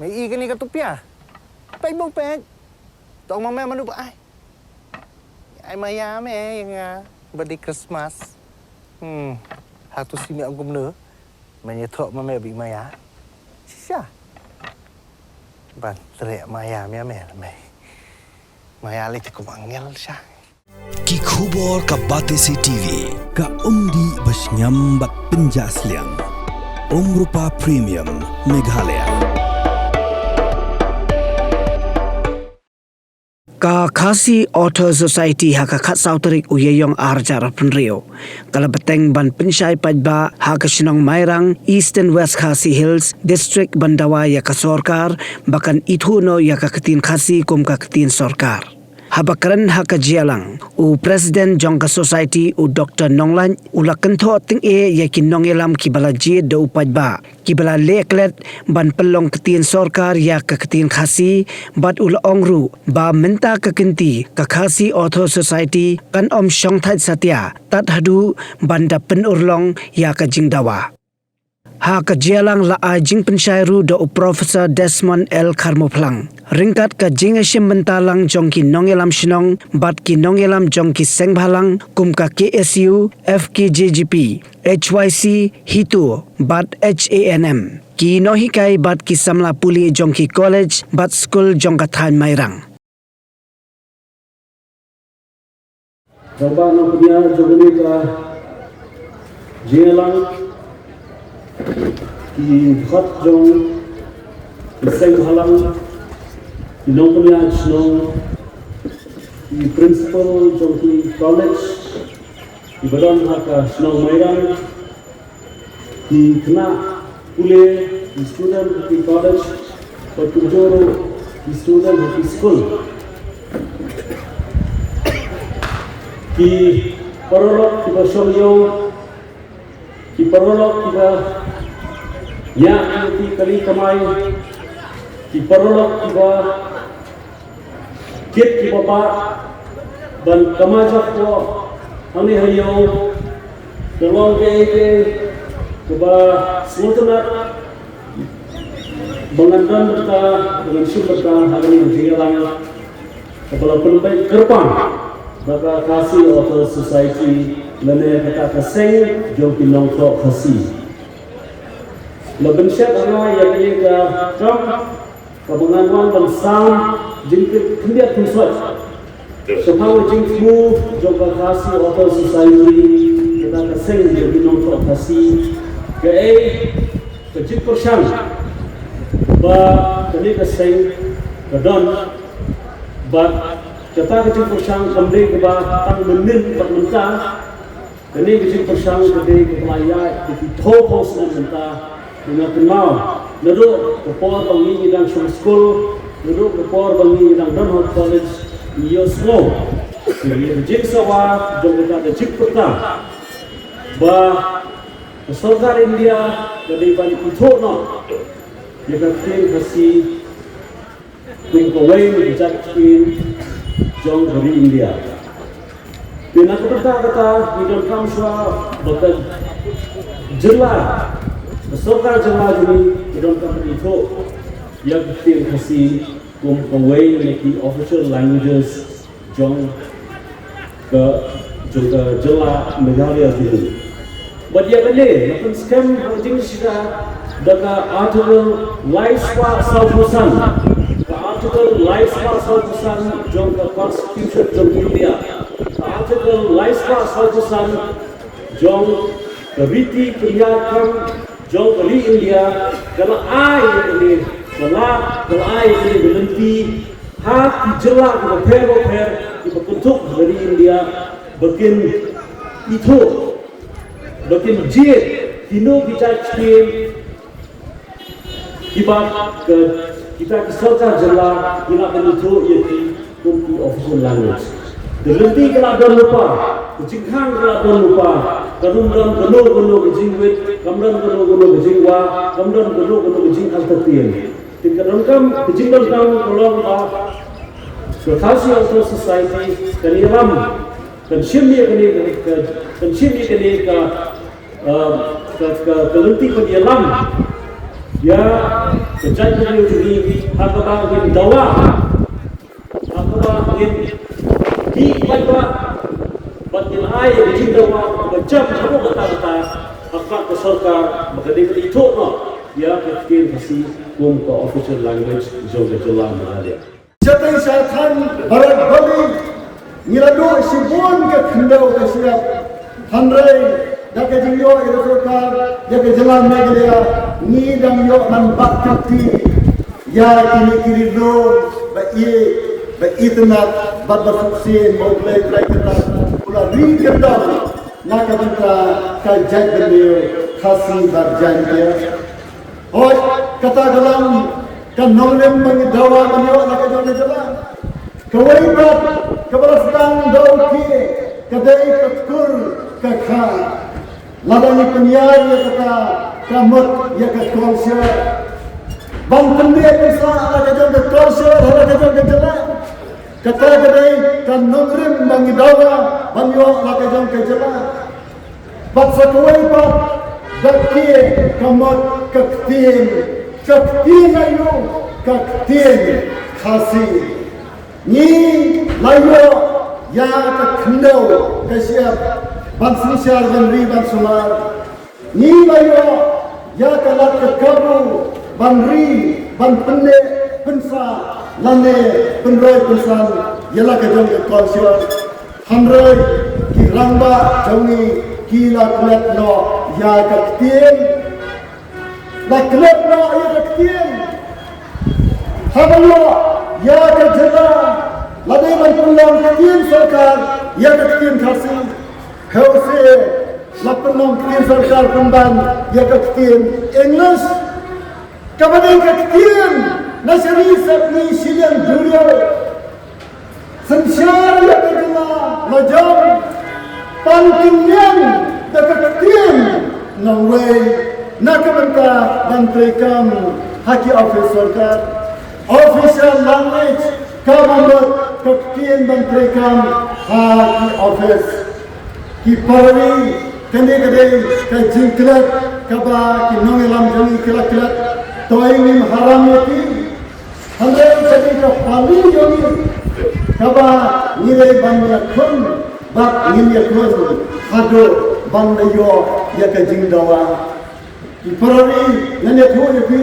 Mày y cái này cái tụp à? Bay bông bẹt. Tao mà mẹ mà núp ai mà ya mẹ yang birthday Christmas. Satu si mẹ ông cũng nữa. Mày nhớ thọ mà mẹ bị maya. Siapa? Ban teriak maya mẹ là mày. Maya lagi cukup angel sah. Ki khubor ka Batesi TV ka umdi basnyambat penjaslian. Rupa Premium Meghalaya. Ka Khasi Author Society haka khat sauterik uyeyong arjar penrio. Kala beteng ban pensyai pajba haka sinong Mairang East and West Khasi Hills District Bandawa ya ka sorkar bahkan ithuno ya ka ketin Khasi kum ka ketin sorkar. Habakaran haka jialang u President Jongka Society u Dr. Nonglan ulakentho ting yakin nongelam kibala je do pajba kibala leklet ban pelong ketin sorkar ya ka ketin Khasi bat ula ongru ba menta ka kenti ka Khasi Author Society kan om Shongthai Satya tat hadu banda penurlong ya ka jingdawa. Ha ka jialang la a jing pensyairu do Profesor Desmond L. Karmoplang. Ringkat ka jing asyim bentalang jongki nongelam sinong bat ki nongelam jongki sengbhalang kum ka KSU, FKJGP, HYC, Hitu, bat HANM. Ki nohikai bat ki samla puli jongki college bat school jongka than Mairang. Coba nak punya jogni ka jialang ki khat jong ki sengbhalang ki nong punya snong ki principal jong ki college ki badon haka snong Mairang ki kena pule ki student ki college patujoro ki student ki school ki parolok ki basongyo ki parolok ki ba ya ki kali kamai ki parolok ki ba kit ki bapa ban kamajak ko ani hayo tolong ke ba sultanat bangandan berta dengan syukurta hari ini jalan kepala penampai kerpang baka Khasi Author Society lene kata kaseng jom pinong to Khasi Laban syat ana yang ini ke Trump kebenganuan bangsam jingkit kendiat kunswat sepawa jingkmu jomka Khasi Author Society kita kaseng jom pinong to Khasi ke kejik persyang ba kini kaseng kedon ba kata kejik persyang kembali ke ba tang menin bat mentah kini kejik persyang kembali ke pelaya di topos dan mentah dengan kenal, duduk kepor bangi dan school, duduk kepor bangi dan Donald College, iyo semua. Jadi jik sawa, jom kita jik peta, bah Sorkar India dari bani kuthok no, jika kita kasih tingkawai bijak kin jom dari India. Pina kata hidup kamswa bakal jelas. Sorkar jemaah ini dalam company itu yang kita kasih kumpulan lagi official languages jong ke juga jelas Meghalaya itu. Bagi yang ini, macam scam hujung sida dengan artikel Laiswa Saupusan, artikel Laiswa Saupusan jong ke Constitution jong India, artikel Laiswa Saupusan jong ke Riti Penyiaran jom kali India kalau air ini berhenti hati jelak berper di bentuk dari India bikin itu bikin jet hino kita cium kita keserta jelak kita bentuk yaitu kunci official language berhenti kalau ada lupa kecingkang kalau ada lupa kadang-kadang geno kejingwit kadang-kadang geno kejingwa kadang-kadang geno kejing altatien kadang-kadang kejingkan kalau Khasi Author Society kaniram kan shimmi kani ka kelenti kaniram ya sejak beliau ini hakaba bin dawa hakaba bin di baikwa batin ai di dawa macam kamu kata hakka ke sarkar magadi itu no ya kafir hasi kum ko official language jo ke jalan Meghalaya Jatay syatan barat bali nilado sibon ke kendau ke siap handrai dak jingyo ira sarkar ya ke jalan Meghalaya ni dam yo man bakti ya kiri road ba itnat bad suksin mo play kata pula ri kendau na ka banta ka jag beliau khasi barjan dia oi kata dalam kan nolem mengidawa menyo na ka jalan kawai bat keberasaan daun ki kadai ketkur ka kha ladani penyai ya kata kamut ya ka konser bang pendek bisa ala ka konser ala ka jalan kata kadai kan nolem mengidawa menyo na ka jalan bat sakawai bat dakki kamut kaktin ayo kaktin khasi ni layo ya kakndau kasiap ban sinsyar ban ri ban sumar ni layo ya kalat kekabu ban ri ban pende pensa lane penroi pensan yala ka jong ke konser handroi ki ramba jongi kila kulat no ya kaktin la kulat no ya kaktin habalo ya kajala ladai man pulang kaktin sarkar ya kaktin khasi hause la pulang kaktin sarkar pemban ya kaktin English kabadai kaktin nasari sapni silian dunia sensyar ya kajala lajam pankinyan da kaktin nawai nakabanta bantrekam haki office sarkar official language kamanot kaktin bantrekam haki office ki pari kande ka jingklat kaba ki nongelam jami klat toinim haram yati handai jadi ka pali jami kaba nilai bangya khun bak nilai khun hado bangyo ya ka jingdawa ki pari nane thoi pi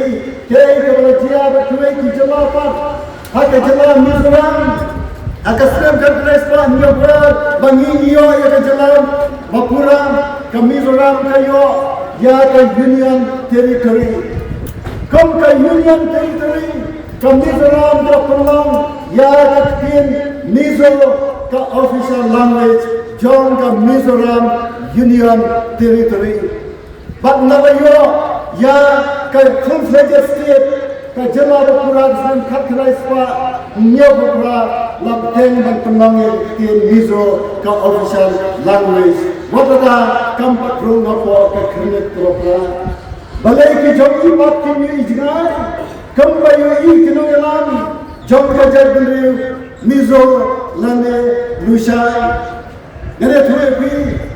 kei ka balajia batwe ki jalapa haka jalan Mizoram akasram ka prespa nyobra bangi yo ya ka jalan Bapura ka Mizoram kayo ya ka union territory kom ka union territory ka Mizoram ka pulang ya ka tin Mizo ka official language jong ka Mizoram union territory but nabayo ya ka full-fledged state ka jala Bapura san khatlai spa nyo Bapura labteng ban penang tin Mizo ka official language wadada kampak rung apa ka krinet propra balai ki jogi pat ki mi ijnai kambayu I kinogelam jom ka jadri Mizo lane lushai gare thue pi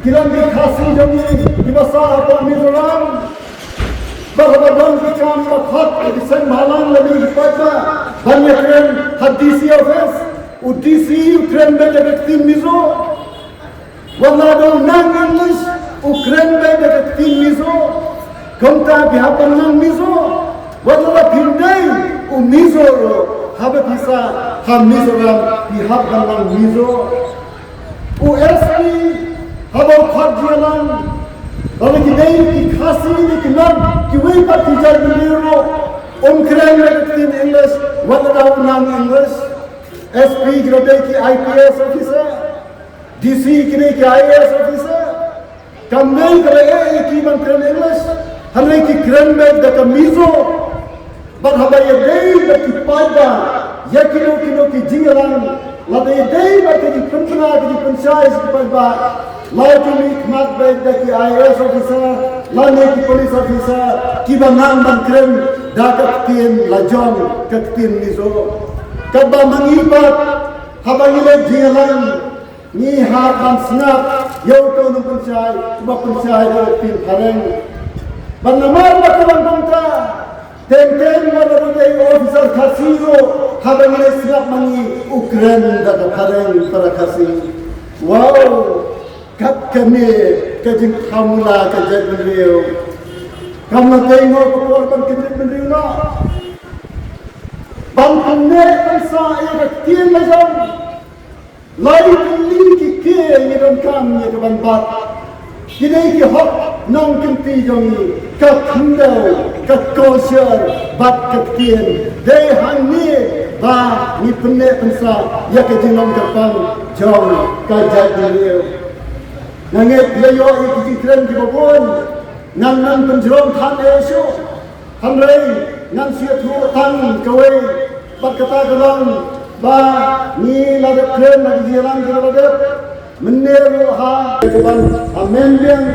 kiran di khasi jogi ki basa apa Mizoram Bahwa kita melihat di semalam lebih pada banyak keren hadisi office, udisi keren banyak tim Mizo, walau nang English, keren banyak tim Mizo, konta bihapan nang Mizo, walau pindai Mizo, habe bisa ham Mizoram bihapan nang Mizo, USP habe khadjalan. Lalu kita ini khasi ini kenal kita pati jadi beliau keren dengan English, walau nang English, SP kita ki IPS officer, DC kita ki IAS officer, kami kalau ki keren English, hari ki keren dengan Mizo, berapa ya day bagi pada, ya kilo ki jinggalan, lalu ya day bagi penpena ki pensyai pada. Lai kami khmat baik dari IAS officer, lai ki police officer, kiba nang ban keren dak tin lajong kaktin Mizo. Kaba mangibat habangile jingalan ni har ban snap yau to nu pensyai, cuba pensyai tin hareng. Ban namar bakalan bangka Tem-tem wala dari officer kasiro habang siap mangi Ukraine dan pareng para kasih. Wow, kat kami kajing kamula kajak beliau. Kamu tengok korban kejadian beliau na. Bangkune bangsa yang kecil macam lari kali kike yang kam yang kebanbat. Kini ki hok nong kenti jongi kat hindau kat kosher bat kecil. Dei hani ba ni penne bangsa yang kecil nong kapang jong kajak beliau. Nanget layo yang kecil keren di babon. Nan penjerong tan esok. Hamrei nan siatu tan kawai berkata dalam ba ni ladat kren lagi jalan ladat meneru ha keban amendment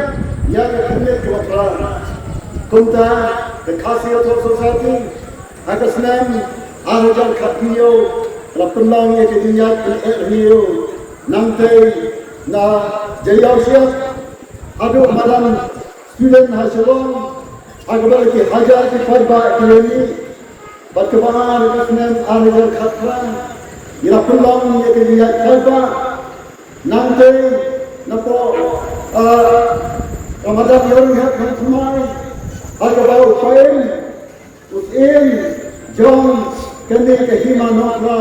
yang kene kewaran kunta the khasiat of society atas nam arajan khatio lapnang ye kejinyak rio nanti na jayausia adu malam student hasilon agar ki hajar ki farba akademi berkebahan dengan arajan khatran ila pulang ye kejinyak farba nanti napo Ramadan yang hat kemai agar bau pain usin jom kene ke himanokra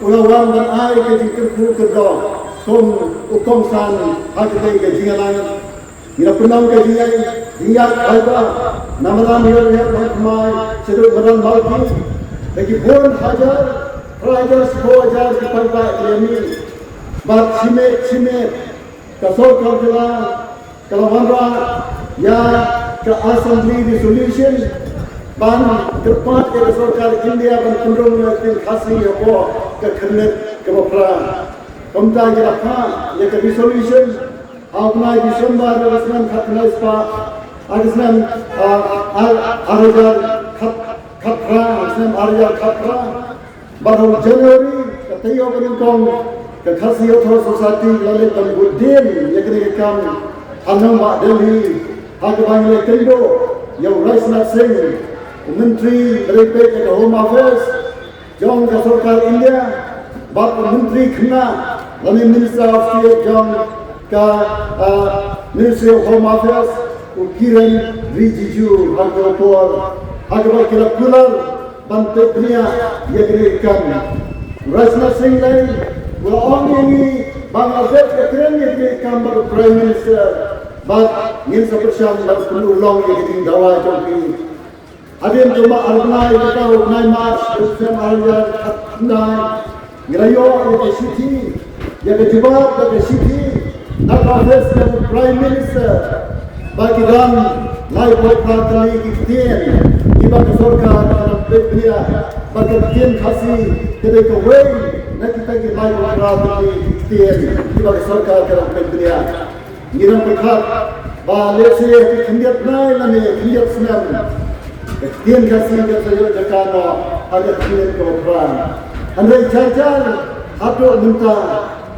ulawan dan ai ke dikirku kerja som ukom san hati ke jingalan ila pulang ke jingat alba namalam yang hat kemai sedut badan balki bagi pun hajar raja 10,000 di pantai ini bat sime kasor kerja kalau wanra ya ke assembly resolution ban tepat ke सरकार India ban pendung tin khasi apa ke khanet ke bapra komta ke rakha ya ke resolution apna December rasman khatna ispa agisman arajar khatra asman arajar khatra baru Januari ke tayo beningkong ke khasi auto society lalit dan budin ya kene kam anam ba Delhi agabang le kendo ya Rajnath Singh Menteri Beripek ke Home Affairs Jong ke Sarkar India Bap Menteri Khna Lani Minister of State Jong ke Ministry of Home Affairs Kiran Rijiju Agapur Agabang kira pular Bante Pnia ya kene kam Rajnath Singh lain wala orang ini Bangladesh ke keren ya kene kam Prime Minister But ngin sepersyam dan perlu long yang dawa jongki. Adin cuma arnai kita nai mas bersam arja nai ngirayo yang city yang kejubat yang city nak Bangladesh yang Prime Minister bagi dan nai buat pertali kitian iba ke Sarkar dalam pembina bagi kitian kasih kedai kawai nak kita nai buat pertali kitian iba ke Sarkar dalam pembina. Ngiram pekat balese ke khindiat nai lane khindiat snam ketian kasih ke sayo jakano ada khindiat ke opran andai charjar ato minta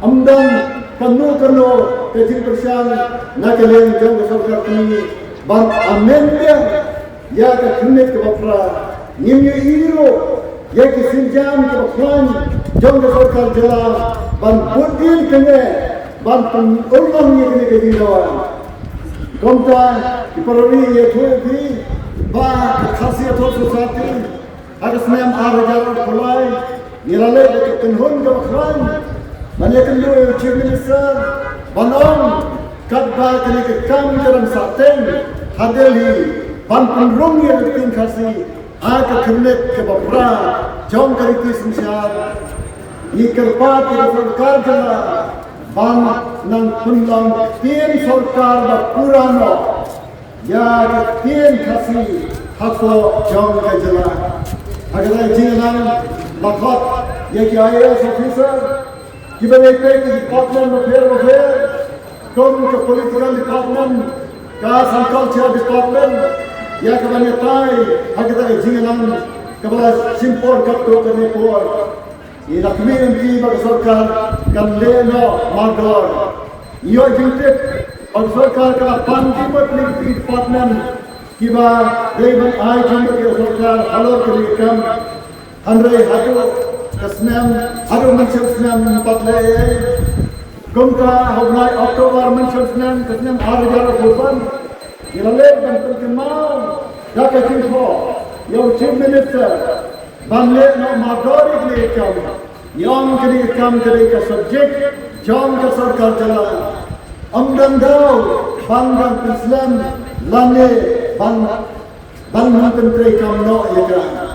amdan kanu ke jin persian nakalen jong ke Sarkar ini ban amendnya ya ke khindiat ke opran nimye iro ya ke sinjam ke opran jong ke Sarkar jala ban budin kene bantu orang yang kena kehidupan. Komta diperoleh ia tuh bah khasiat society harus memang arajar pulai nilai dekat kenhun ke bakran banyak kendu chief minister banong kadba kena kekam dalam saten hadeli bantu rong yang tin khasi aga kenet ke bakra jom kariti semsyar ni kerpat ke Sarkar jala ban nang pulang tien Sarkar ba purano ya tien khasi hako jong ka jala agar jinan lakhot ye ki IAS officer given a pay to Department of Affairs come to political department gas and culture department ya kabane tai agar jinan kabala simpor kapto karne por ये Lakshmi MP bug सरकार कल्ले नो मार्गोर यो जिंटे और सरकार का पंजी public department kiba David ai chamber ke sarkar halor kiri kam Andre hadu kesnam hadu mention senam 4 le gumka hoblai Oktober mention senam kesnam harjara kurban ilale dan terkemau dak kecil yo chief minister banle no madori kiri kam yom kiri kam kiri ka subject jom ka sarkar jala amdan dau bangdan Islam lane bang menteri kam no yakra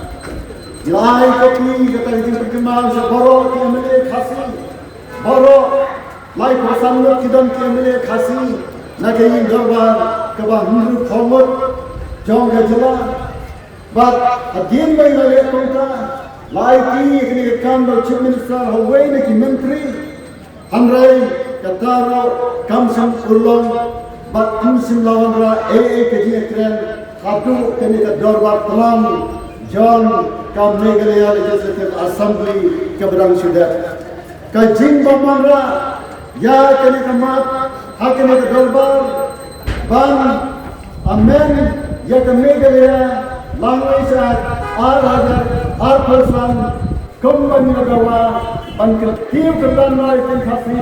lai kopi kata ini perkembangan seboro ki amile khasi boro lai pasan lo kidan ki amile khasi nagai garban kaba hindu khomot jong gajla but again by lale konta lai ki ikni kam do chief minister hawai ne ki menteri hanrai kataro kam sam ulong but amsim lawandra ke ji ekran hadu kene ka dorbar talam John kam Meghalaya Legislative Assembly keberang sudah kajing bamandra ya kene kamat hakene ka dorbar ban amen ya ka Meghalaya language ar person company nagawa ban kertiu kerdan mai tin khasi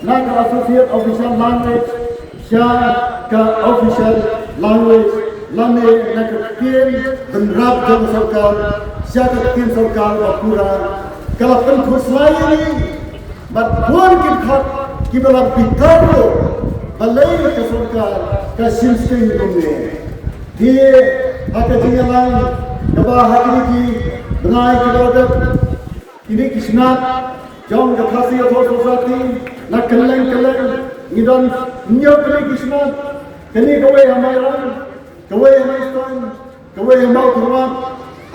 na ka associate official language sya ka official language lane nakkin benrab jam sarkar siapa tim sarkar apura kalau penkhus lain bat buan khat kibala pitaro balai ke sarkar ka simsting dumne dia hak jingalan kaba hakini ki benai kilodat ini kisnat jom ka khasi authority nak keleng ngidon nyokli kisnat kini kowe hamaran kowe Einstein, kowe mau kurang,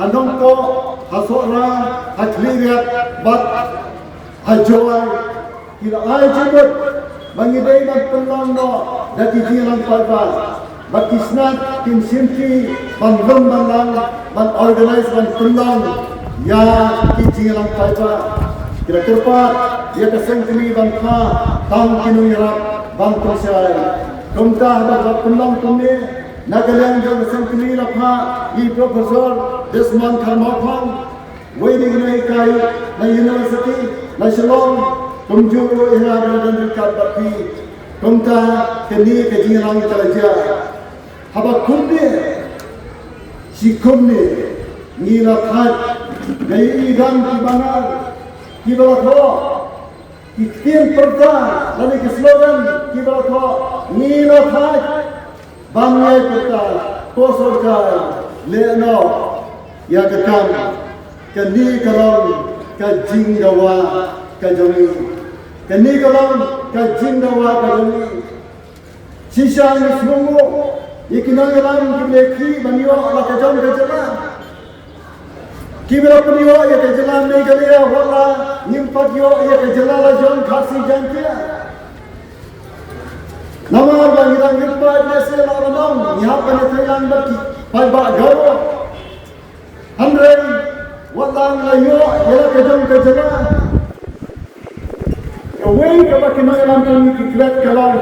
anong ko hasora hakliriat bat hajoy kila ay jibut mangidai ng pelang no dati jilang palpas bakisnat tin simti banglong banlang ban organize ban pelang ya ki jilang palpas kira kerpat ya kesengkini ban ka tang kinuyarap ban konsay kumta ban pelang kumni Nagaland jam sangkini lapha I Professor Desmond Kharmathong waiting na ikai na university na Shillong kumjuro ina dan dekat bapi kumta kini kejingan talaja haba kumne si kumne ni lapha gai idan kibanar kibalatho ikhtiar perda lalu ke slogan kibalatho ni lapha Bangai kata kosorkan leno ya ketam kini kalau kajing dawa kajoni kini kalau kajing dawa kajoni sisa ini semua ikinan dalam kibelki banyo la kajam kajala kibela penyo ya kajala Meghalaya wala nimpat yo ya kajala la jon khasi jantia Nama bangirang irpat nasi laranam यहाँ पर नेत्रयान बत्ती पाइबा गारो हमरे वतांग लायो येला कजम कजला कवे कबा किनो एलाम कमी की क्लेट कलाम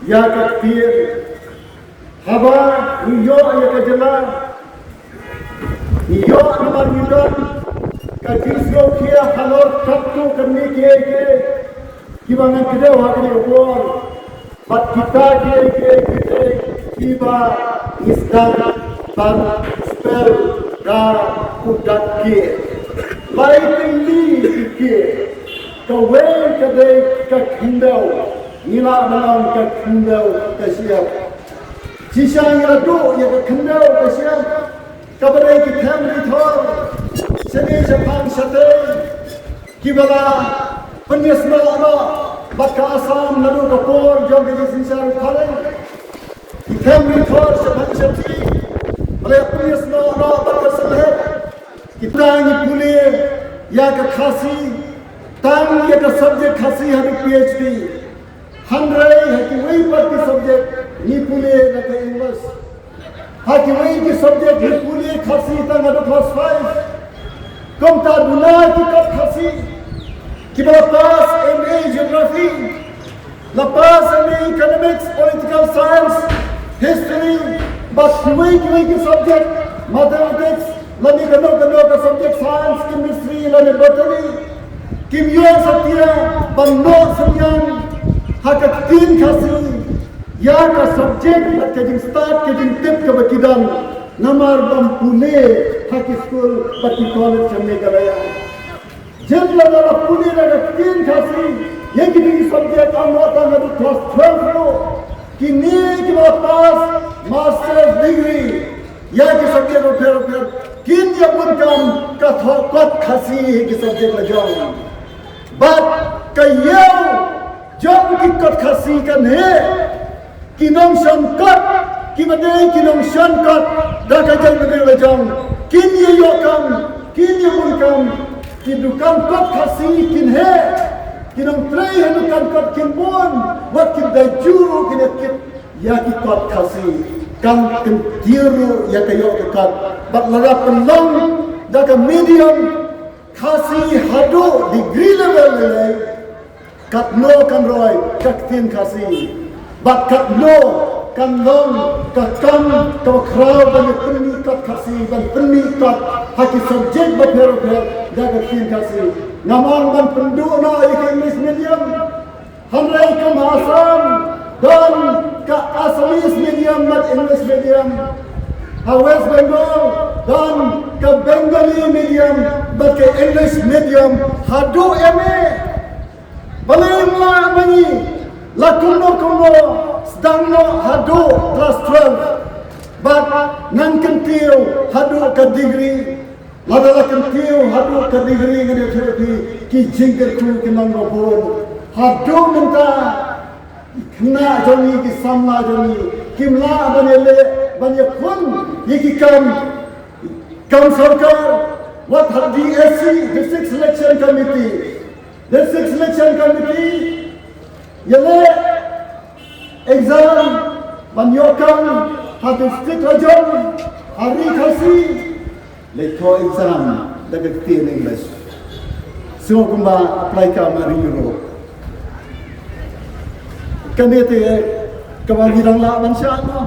या कतीर हवा नियो या कजला नियो नमर निदन का जिसको किया हलोर तत्व करने के कि बना किदे वाकरी ऊपर But kita kiba isdan ban spell da udat ke lighting li ke kawe kade ka khindau nila malam ka khindau ka siap sisang ya do ya ka khindau ka siap kabare ki family thor sene japang sate kibala penyesma ama Baka Assam lalu kapur jom ke sinsar khale ikham thor sabhan sabji bale pulis no baka salhet kita ni pule ya ka khasi tang ya ka subject khasi hari PhD handrai hai ki wai par ki subject ni pule na ka English ha ki wai ki subject ni pule khasi tang ada class 5 kom ta duna ki ka khasi Kita lepas MA Geography, lepas MA Economics, Political Science, History, but kiwai subject mathematics, lani kano ka subject science, chemistry, lani botany, kimia satya, banno samyang, hakat tin khasi, ya ka subject kajing start kajing tip ka bakidan, namar bam pune, haki school, baki college chamne kalaya. Jen lana pune laga tin khasi, ye kajing subject amata ngadu class 12 lo, kini kita pass master's degree, ya ki subject ko phir kin ya pun kam ka thokot khasi ki subject la jong. But kayaw jom ki kot khasi kan he kinong shankot kimadei kinong shankot da ka jang la jong kin ye yo kam kin ye pun kam ki dukan kot khasi kin he kinong tray he dukan kot kin pun wat kin da juru kin kit ya ki kot khasi kan tiru ya kayo kat bat lara penong da ka medium khasi hado degree level le kat no kan roi kat tin khasi bat kat no kan long kat kam to crowd ban penni kat khasi ban penni kat haki subject ba phero da ka tin khasi namang ban pendu no English medium hanrai kam asam dan ka Assamese medium mat English medium West Bengal dan ke Bengali medium bat ke English medium hadu MA balai mula bani la kuno sedang no hadu class 12 bat nan kentiu hadu ke degree lada kentiu hadu ke degree ngene therapy ki jingker ku kinang robon hadu minta kena joni ki samla joni kimla banele banya kun yiki kam sarkar what had DSC district selection committee yele exam banyokam had district rajam hari khasi lekho exam daga tin English so kumba apply ka mari Europe kanete kawangi la mansya no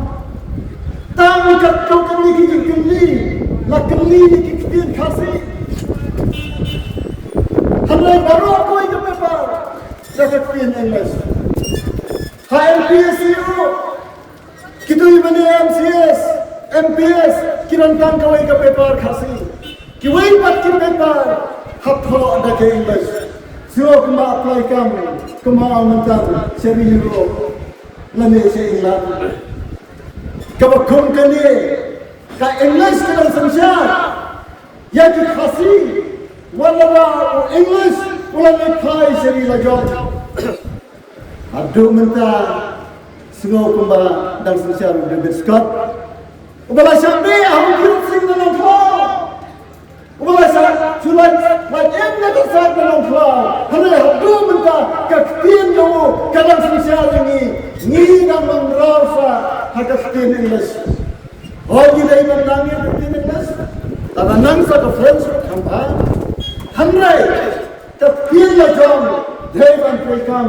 tang kat kau kali kini la kali ni kitin khasi hanai baru koi ke paper dapat tin English ha MPS kitu ibane MPS kiran tang kau ke paper khasi kiwai pat ki paper hapho ada ke English so kuma apply kam kuma mentan seri Europe lani se England kabakum kani ka English kan samsya ya ki khasi wala English wala ni khai seri la jom adu menta singo kumba dang samsya David Scott ubala shabe ahum kirut sing na kho ubala sa chulan wa em na ka sa na kho hane adu menta ka tin no kadang samsya ni nang mangrasa hadas tin English hoji dai mandangi tin English tana nang sa ka French khampa hanrai ta tin la jom devan prekam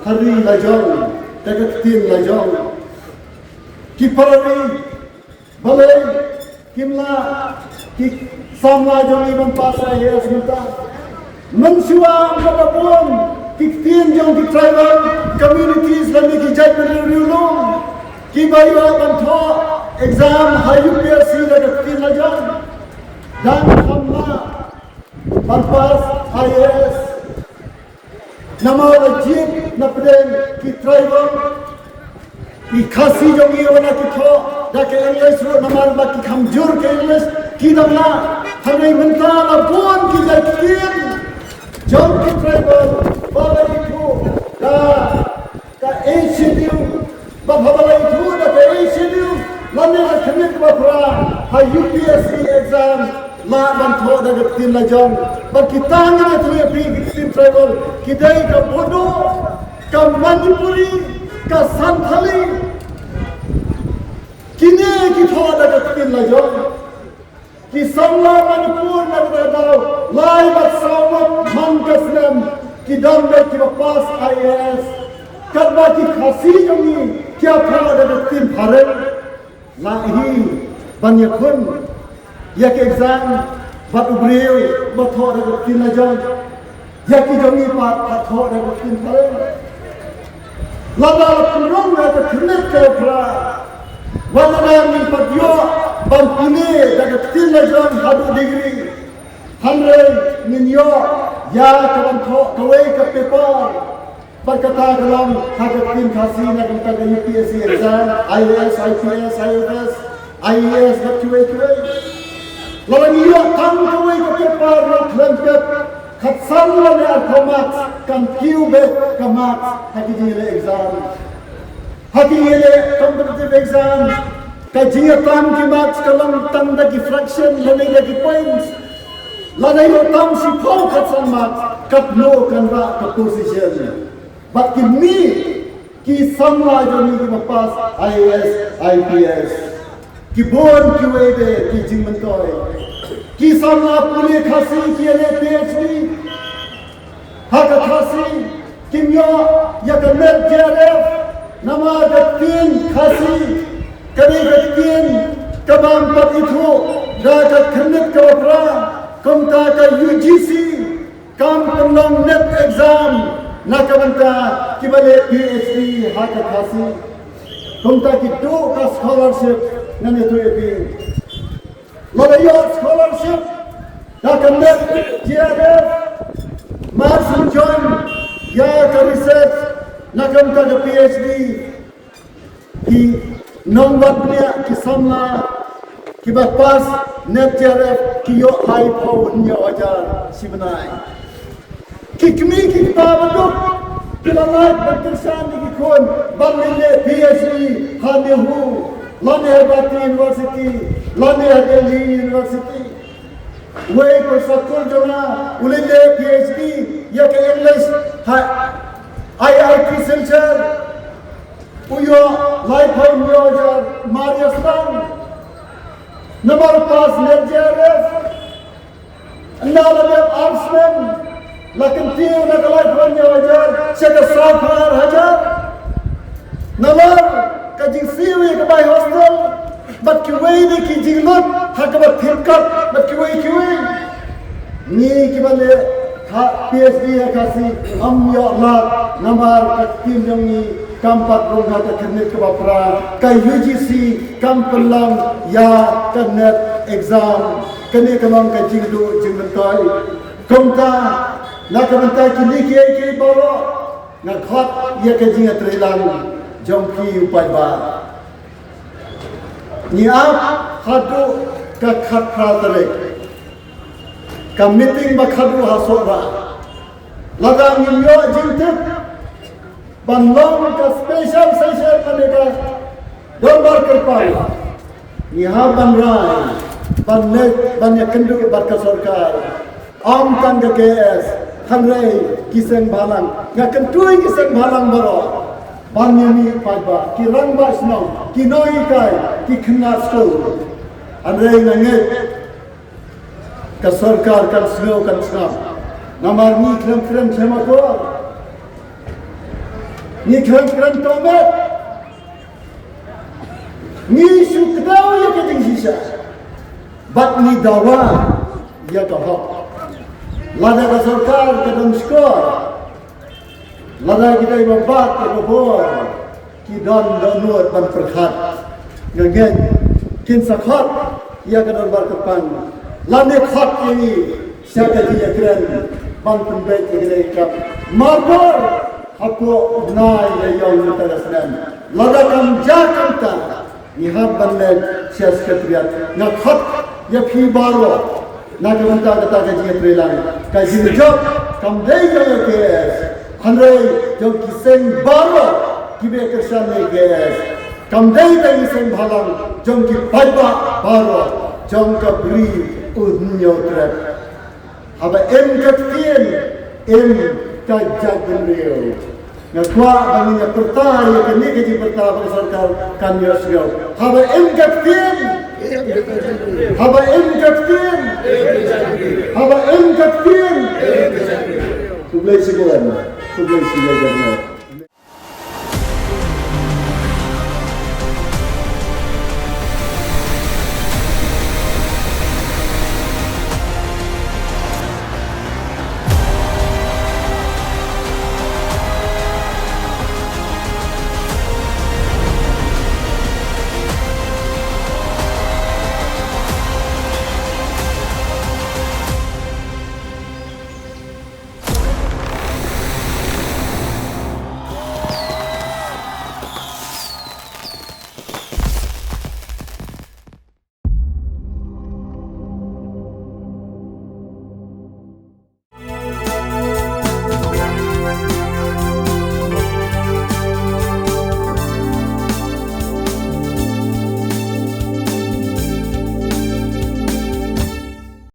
hari la jom ta tin la jom ki parari bale kimla ki samla jom ibn pasa yes minta mansua kadabon Kiktin jong di tribal communities lami ki judgment review ki bayo bantho exam high UPSC la kiktin la jong dan hamla banpas IAS nama rajib na pren ki tribal ki khasi jong ye wana ki tho da ke English ro namar ba ki khamjur ke English ki namla hanai menta la bon ki judgment jong ki tribal balai itu ka ACDU balai itu ka ACDU lani la khamit ba pra ha UPSC exam la ban tho da tin la jong ba kitang na tu ye tin tribal kidai ka bodo ka manipuri ka santhali kine ki tho da tin la jong ki samla manipur na da lai bat sawat mangasnam ki dambe ki pass IAS kadba ki khasi jomi kya phara da tin phare lahi banyak pun ya ke exam bat ubriu batho da kin la jong ya ki jongi pat batho da kin pare la la kurong na ka khinet ke pra wala na min patyo ban pune da kin la jong hadu degree 100 min yo ya ka ban tho kawai ka paper berkata dalam hadapan kasih nak tentang UPSC exam, IAS, IPS, IFS, IAS, QA. Lalu ia tang kawai kepepar nak lengkap katsan lani alfamat kan QBet kamat haki jile exam, haki jile competitive exam, kajian tam kimat kalam tam dagi fraction lani dagi points, lalu ia tam si pau katsan mat kat no kan rak ke position. But give me ki samla joni ki mapas IAS, IPS, ki bon QA de ki jingmentoy, ki samla puli khasi ki ele PhD, haka khasi kimyo ya kamet JRF, nama gatin khasi, kani gatin kabam pat itu, da ka khanet ka wapra, kamta ka UGC, kam penlong net exam. Nakabanta kibale PhD haka khasi kumta ki do ka scholarship nane to epi lagayo scholarship nakanda JRF Marshall John ya ka research nakamta ka PhD ki nombatnya ki samla ki bapas net JRF ki yo high power nyo ajar sibnai Kikmi kitabaduk kilalat bertersan di kikun bangle PhD hanihu lane Bati University lane Delhi University way persakul jona ulile PhD ya ke English IIT Silchar uyo lifetime yojar Mariastan number pass Nerjaref andalab artsman Lakin tiada nak life banyak wajar, saya safar hajar. Nalar kajing siwi ke bay hostel, bat kiway ni kijing lut, hakabat thirkat, bat kiway. Ni kibale PhD ya kasi, ya Allah, namar tim yang ni kampat rongga ke kernet ke bapra, ke UGC kampelang ya kernet exam, kene kelang kajing du jing mentai, kumta. Nak mentai kini kiai bawa nak hot ia kejinga terilang jongki upai ba ni ap hadu ka khatra tere ka meeting ba khadu hasora laga milyo jintek banlong ka special session paneka dombar kerpai ni ha banrai banyak kenduk barka sarkar am kan ke KS Hanrai kiseng balang, ngakan tuai kiseng balang baro, banyami pajba, ki rangba snow, ki noi kai, ki kena school, Hanrai nanget, ka sarkar kan snow kan snow, namar ni krem cema ko, ni krem tomat, ni sukdau ya keting sisa, bat ni dawa ya kahok. Lada ka sarkar kadang skor lada kita ibabat ke bobor ki don donut ban perkhat ngagen kin sakhat ya kadang bar kepan lane khat ini siapa dia keren ban pembet ke kap marbor aku nai ya yang terasnan lada kam jakam ta ni habban le sias ketriat ngakhat ya phi baro Nakamanta kata kaji trilang kaji job kamdei kaya KS Hanrei jom kiseng baro kibe kersan le KS kamdei kaya kiseng bhalang jom ki paiba baro jom ka bri udnyo trap haba katien ka jagun rio ngakwa banginya pertah ya kini kaji pertah pada sarkar kan yosyo haba katien haba katien Tublay siguan, tublay siguan.